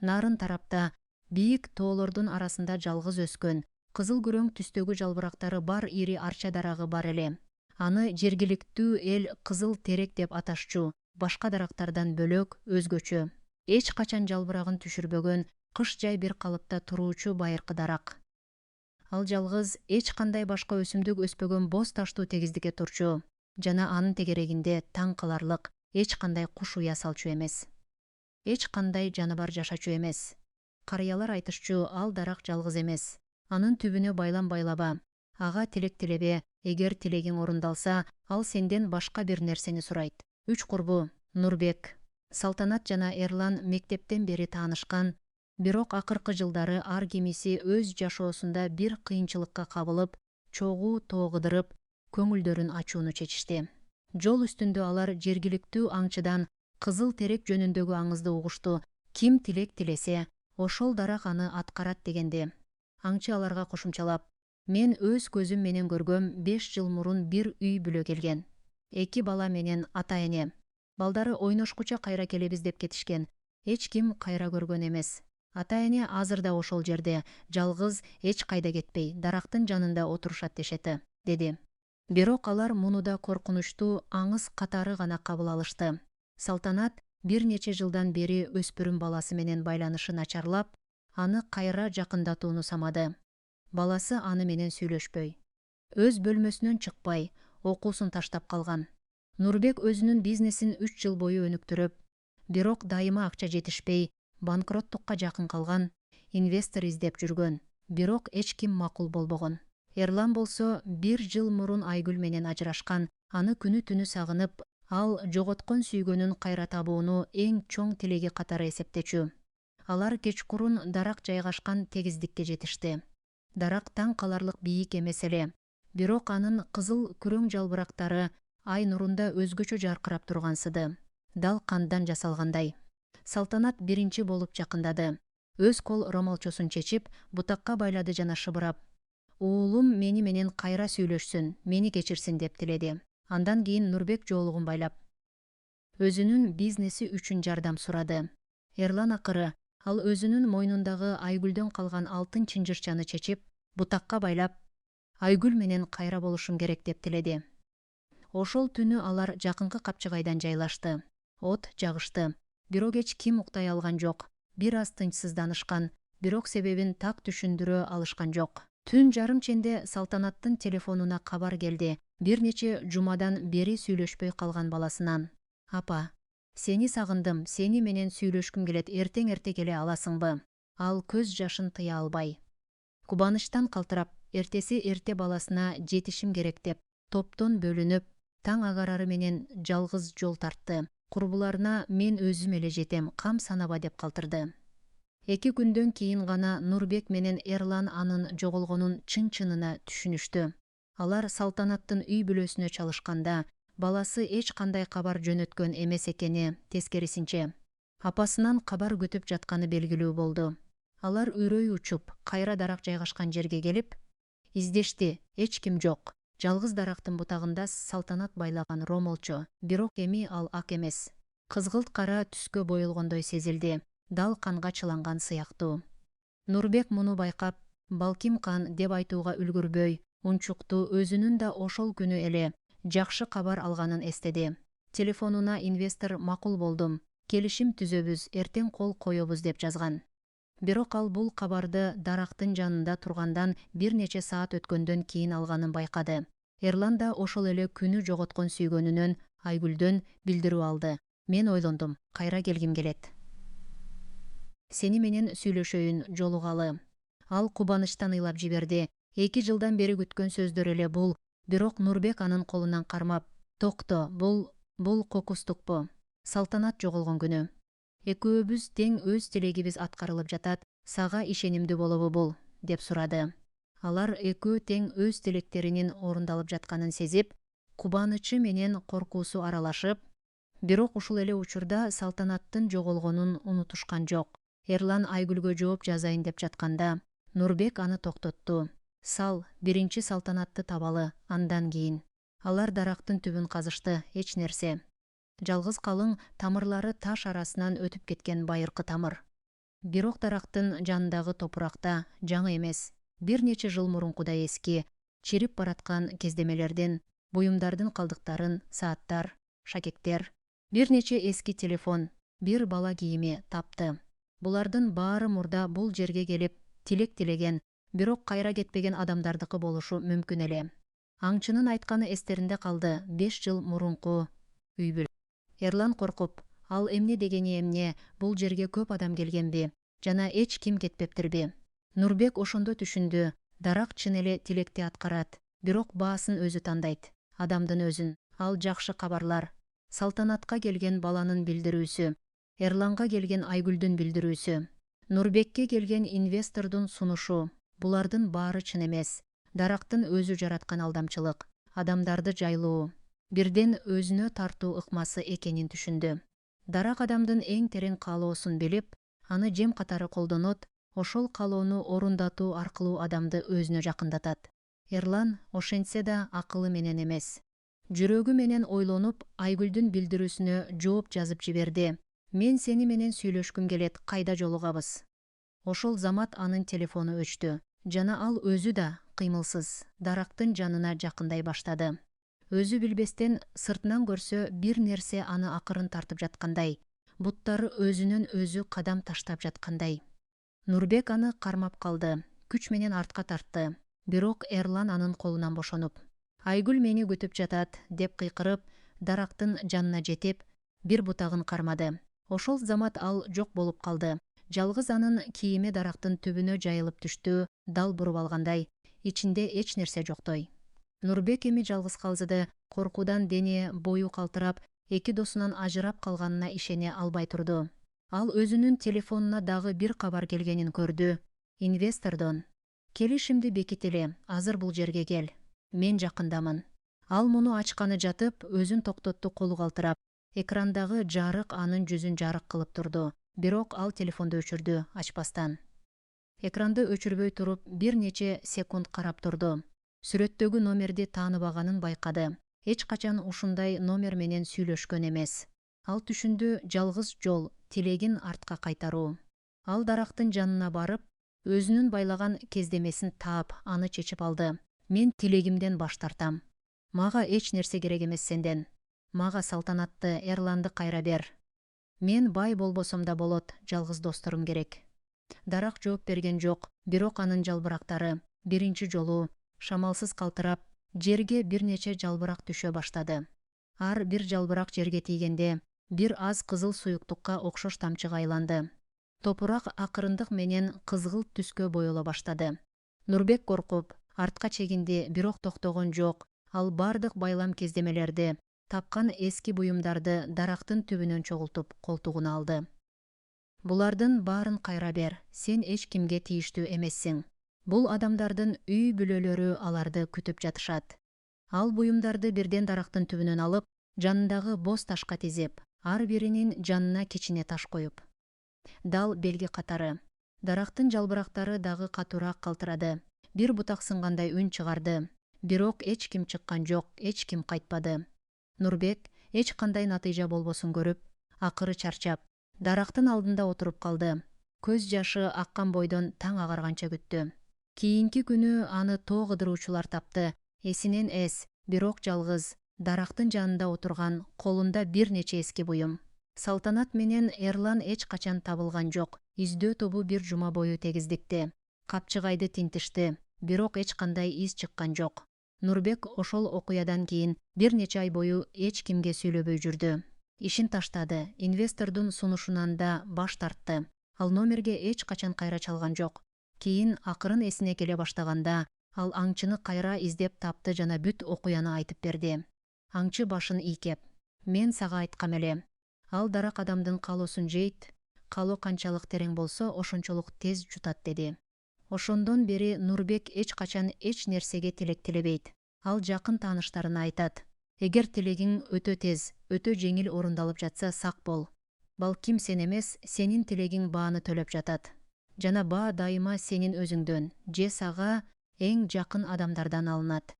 Нарын тарапта бийик тоолордун арасында жалгыз өскөн, кызыл күрөң түстөгү жалбырактары бар ири арча дарагы бар эле. Аны жергиликтүү эл кызыл терек деп аташчу, башка дарактардан бөлөк, өзгөчө. Эч качан жалбырагын түшүрбөгөн, кыш жай бир калыпта туруучу байыркы дарак. Ал жалгыз эч кандай башка өсүмдүк өспөгөн боз таштуу тегиздикке турчу жана анын тегерегинде таң каларлык эч кандай куш уя салчу эмес. Эч кандай жаныбар жашачу эмес. Карыялар айтышчу, ал дарак жалгыз эмес. Анын түбүнө байлам байлаба. Ага тилек тилебе, эгер тилегиң орундалса, ал сенден башка бир нерсени сурайт. 3 курбу Нурбек, Салтанат жана Эрлан мектептен бери таанышкан, бирок акыркы жылдары ар кимиси өз жашоосунда бир кыйынчылыкка кабылып, чогуу тоогудуруп, көңүлдөрүн ачууну чечишти. Жол үстүндө алар жергиликтүү аңчыдан кызыл терек жөнүндөгү аңызды угушту. Ким тилек тилесе, ошол дарак аны аткарат дегенди. Аңчы аларга кошумчалап: мен өз көзүм менен көргөм 5 жыл мурун бир үй бүлө келген. 2 бала менен ата-эне. Балдары ойношкуча кайра келебиз деп кетишкен. Эч ким кайра көргөн эмес. Ата-эне азыр да ошол жерде, жалгыз, эч кайда кетпей, дарактын жанында отурушат дешети, деди. Бирок алар муну да коркунучтуу аңыз катары гана кабыл алышты. Салтанат бир нече жылдан бери өспүрүм баласы менен байланышы начарлап, аны кайра жакындатууну самады. Баласы аны менен сүйлөшпөй. Өз бөлмөсүнөн чыкпай, окуусун таштап калган. Нурбек өзүнүн бизнесин 3 жыл бою өнүктүрүп, бирок дайыма акча жетишпей, банкроттукка жакын калган, инвестор издеп жүргөн, бирок эч ким макул болбогон. Эрлан болсо 1 жыл мурун Айгүл менен ажырашкан, аны күнү түнү сагынып, ал жоготкон сүйгөнүн кайра табууну эң чоң тилеги катары эсептечү. Алар кечкурун дарак жайгашкан тегиздикке жетишти. Дарак таң каларлык бийик эмес эле, бирок анын кызыл күрөң жалбырактары ай нурунда өзгөчө жаркырап тургансыды, дал кандан жасалгандай. Салтанат биринчи болуп жакындады. Өз кол ромалчосун чечип, бутакка байлады жана шыбырап: уулум мени менен кайра сүйлөшсүн, мени кечирсин деп тиледи. Андан кийин Нурбек жоолугун байлап, өзүнүн бизнеси үчүн жардам сурады. Эрлан акыры ал өзүнүн мойнундагы Айгүлдөн калган алтын чынжырчаны чечип, бутакка байлап, Айгүл менен кайра болушум керек деп тиледи. Ошол түнү алар жакынкы капчыгайдан жайлашты. От жагышты. Бирок эч ким уктай алган жок. Бир аз тынчсызданышкан, бирок себебин так түшүндүрө алышкан жок. Түн жарым ченде Салтанаттын телефонуна кабар келди. Бир нече жумадан бери сүйлөшпөй калган баласынан. Апа, сени сагындым, сени менен сүйлөшкүм келет, эртең эрте келе аласыңбы? Ал көз жашын тыя албай. Кубанычтан калтырап, эртеси эрте баласына жетишим керек деп, топтон бөлүнүп, таң агарары менен жалгыз жол тартты. Курбуларына мен өзүм эле жетем, кам санаба деп калтырды. 2 күндөн кийин гана Нурбек менен Эрлан анын жоголгонун чын-чынына түшүнүштү. Алар Салтанаттын үй бүлөсүнө чалышканда, баласы эч кандай кабар жөнөткөн эмес экени, тескерисинче, апасынан кабар күтүп жатканы белгилүү болду. Алар үрөй учуп, кайра дарак жайгашкан жерге келип, издешти, эч ким жок. Жалгыз дарактын бутагында Салтанат байлаган ромолчо, бирок эми ал ак эмес. Кызгылт кара түскө боелгондой сезилди, дал канга чыланган сыяктуу. Нурбек муну байкап, балким кан деп айтууга үлгүрбөй, унчуктуу өзүнүн да ошол күнү эле жакшы кабар алганын эстеди. Телефонуна инвестор макул болдум, келишим түзөбүз, эртең кол коебуз деп жазган. Бирок ал бул кабарды дарактын жанында тургандан бир нече саат өткөндөн кийин алганын байкады. Эрлан да ошол эле күнү жоготкон сүйгөнүнөн, Айгүлдөн билдирүү алды. Мен ойлондум, кайра келгим келет. Сени менен сүйлөшөйүн, жолугалы. Ал кубанычтан ыйлап жиберди. 2 жылдан бери күткөн сөздөр эле бул. Бирок Нурбек анын колунан кармап: токто, бул кокустукпу? Салтанат жоголгон күнү. Экөөбүз тең өз тилегибиз аткарылып жатат, сага ишенимдүү болобу бул? Деп сурады. Алар экөө тең өз тилектеринин орундалып жатканын сезип, кубанычы менен коркуусу аралашып, бирок ушул эле учурда Салтанаттын жоголгонун унутушкан жок. Эрлан Айгүлгө жооп жазайын деп жатканда, Нурбек аны токтотту. Сал, биринчи Салтанатты табалы, андан кийин. Алар дарактын түбүн казышты, эч нерсе. Жалгыз калың тамырлары таш арасынан өтүп кеткен байыркы тамыр. Бирок дарактын жанындагы топуракта жаңы эмес, бир нече жыл мурункудай эски, чирип бараткан кездемелердин, буюмдардын калдыктарын, сааттар, шакектер, бир нече эски телефон, бир бала кийими тапты. Булардын баары мурда бул жерге келип тилек тилеген, бирок кайра кетпеген адамдардыкы болушу мүмкүн эле. Аңчынын айтканы эстеринде калды 5 жыл мурунку үй бүлө. Эрлан коркуп, ал эмне дегени эмне, бул жерге көп адам келгенби, жана эч ким кетпептирби? Нурбек ошондо түшүндү, дарак чын эле тилекти аткарат, бирок баасын өзү тандайт, адамдын өзүн. Ал жакшы кабарлар, Салтанатка келген баланын билдирүүсү, Эрланга келген Айгүлдүн билдирүүсү, Нурбекке келген инвестордун сунушу, булардын баары чын эмес. Дарактын өзү жараткан алдамчылык, адамдарды жайлоо, бирден өзүнө тартуу ыкмасы экенин түшүндү. Дарак адамдын эң терең каалоосун билип, аны жем катары колдонот, ошол каалоону орундатуу аркылуу адамды өзүнө жакындатат. Эрлан ошентсе да акылы менен эмес. Жүрөгү менен ойлонуп, Айгүлдүн билдирүүсүнө жооп жазып жиберди. Мен сени менен сүйлөшкүм келет, кайда жолугабыз? Ошол замат анын телефону өчтү. Жана ал өзү да кыймылсыз дарактын жанына жакындай баштады. Өзү билбестен сыртынан көрсө бир нерсе аны акырын тартып жаткандай, буттары өзүнөн өзү кадам таштап жаткандай. Нурбек аны кармап калды, күч менен артка тартты. Бирок Эрлан анын колунан бошонуп, Айгүл мени күтүп жатат деп кыйкырып, дарактын жанына жетип, бир бутагын кармады. Ошол замат ал жок болуп калды. Жалгыз анын кийими дарактын түбүнө жайылып түштү, дал буруп алгандай, ичинде эч нерсе жоктой. Нурбек эми жалгыз калзыды, коркуудан дене бою калтырап, эки досунан ажырап калганына ишене албай турду. Ал өзүнүн телефонуна дагы бир кабар келгенин көрдү. Инвестордон. Келишимди бекители, азыр бул жерге кел. Мен жакындамын. Ал муну ачканы жатып, өзүн токтотту колу калтырап. Экрандагы жарык анын жүзүн жарык кылып турду. Бирок ал телефонду өчүрдү, ачпастан. Экранды өчүрбөй туруп, бир нече секунд карап турду. Сүрөттөгү номерди тааныбаганын байкады. Эч качан ушундай номер менен сүйлөшкөн эмес. Ал түшүндү, жалгыз жол, тилегин артка кайтаруу. Ал дарактын жанына барып, өзүнүн байлаган кездемесин таап, аны чечип алды. Мен тилегимден баш тартам. Мага эч нерсе керек эмес сенден. Мага Салтанатты, Эрланды кайра бер. Мен бай болбосом да болот, жалгыз досторум керек. Дарак жооп берген жок, бирок анын жалбырактары биринчи жолу шамалсыз калтырап, жерге бир нече жалбырак түшө баштады. Ар бир жалбырак жерге тийгенде, бир аз кызыл суюктукка окшош тамчыга айланды. Топурак акырындык менен кызгылт түскө боело баштады. Нурбек коркуп, артка чегинди, бирок токтогон жок. Ал бардык байлам кездемелерди, тапкан эски буюмдарды дарактын түбүнөн чогултуп колтугуна алды. Булардын баарын кайра бер, сен эч кимге тийиштүү эмессиң. Бул адамдардын үй бүлөлөрү аларды күтүп жатышат. Ал буюмдарды бирден дарактын түбүнөн алып, жанындагы боз ташка тизип, ар биринин жанына кичине таш коюп. Дал белги катары. Дарактын жалбырактары дагы катуураак калтырады. Бир бутак сынгандай үн чыгарды. Бирок эч ким чыккан жок, эч ким кайтпады. Нурбек эч кандай натыйжа болбосун көрүп, акыры чарчап, дарактын алдында отуруп калды. Көз жашы аккан бойдон таң агарганча күттү. Кийинки күнү аны тоо кыдыруучулар тапты. Эсинен эс, бирок жалгыз, дарактын жанында отурган, колунда бир нече эски буюм. Салтанат менен Эрлан эч качан табылган жок. Издөө тобу бир жума бою тегиздикти. Капчыгайды тинтишти, бирок эч кандай из чыккан жок. Нурбек ошол окуядан кийин бир нече ай бою эч кимге сүйлөбөй жүрдү. Ишин таштады, инвестордун сунушунан да баш тартты. Ал номерге эч качан кайра чалган жок. Кийин акырын эсине келе баштаганда, ал аңчыны кайра издеп тапты жана бүт окуяны айтып берди. Аңчы башын ийкеп, мен сага айткам эле. Ал дарак адамдын каалоосун жейт, каалоо канчалык терең болсо, ошончолук тез жутат деди. Ошондон бери Нурбек эч качан эч нерсеге тилек тилебейт. Ал жакын тааныштарына айтат. Эгер тилегиң өтө тез, өтө жеңил орундалып жатса, сак бол. Балким сен эмес, сенин тилегиң бааны төлөп жатат. Жана баа дайыма сенин өзүңдөн, же сага эң жакын адамдардан алынат.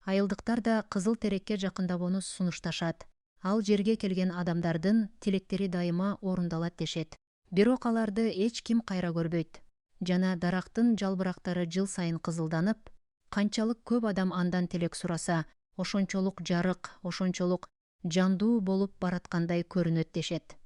Айылдыктар да кызыл терекке жакындабоону сунушташат. Ал жерге келген адамдардын тилектери дайыма орундалат дешет. бирок аларды эч ким кайра көрбөйт жана дарактын жалбырактары жыл сайын кызылданып, канчалык көп адам андан тилек сураса, ошончолук жарык, ошончолук жандуу болуп бараткандай көрүнөт дешет.